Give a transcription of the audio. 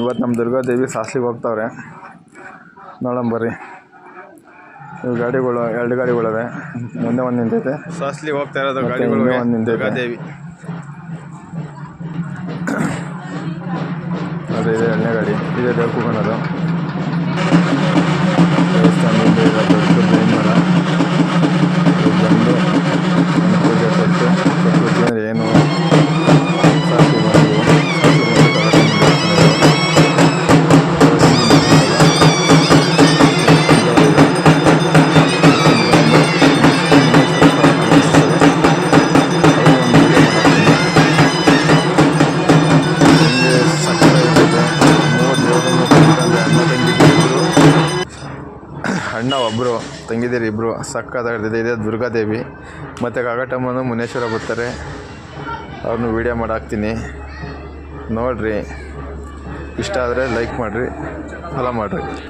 ಇವತ್ತು ನಮ್ಮ ದುರ್ಗಾದೇವಿ ಸಾಸ್ಲಿಗೆ ಹೋಗ್ತಾವ್ರೆ, ನೋಡಂಬರ್ರಿ. ಇವು ಗಾಡಿಗಳು 2 ಗಾಡಿಗಳಿವೆ, ಮುಂದೆ ಒಂದು ನಿಂತೈತೆ. ಸಾಸ್ಲಿಗೆ ಹೋಗ್ತಾ ಇರೋದು ಗಾಡಿಗಳು ಒಂದು ನಿಂತೈತೆ. ದುರ್ಗಾದೇವಿ ಅದೇ ಇದೆ 2ನೇ ಗಾಡಿ. ಇದೇ ದೇವ್ರ ಕೂಗೋಣದು ದೇವಸ್ಥಾನದಿಂದ ಇರೋ ದೊಡ್ಡ ಬೇವಿನ ಮರ. ಬಂದು ಪೂಜೆ ಕೊಟ್ಟು ಅಂದರೆ ಏನು ಸಾಸ್ಲಿಗೆ ಅಣ್ಣ ಒಬ್ಬರು, ತಂಗಿದಿರು ಇಬ್ಬರು. ಸಕ್ಕತ್ತಾಗಿದೆ. ಇದೆ ದುರ್ಗಾದೇವಿ ಮತ್ತು ಕಾಗಟಮ್ಮನು ಮುನೇಶ್ವರ ಬರ್ತಾರೆ. ಅವ್ರನ್ನೂ ವೀಡಿಯೋ ಮಾಡಾಕ್ತೀನಿ, ನೋಡಿರಿ. ಇಷ್ಟ ಆದರೆ ಲೈಕ್ ಮಾಡಿರಿ, ಫಾಲೋ ಮಾಡಿರಿ.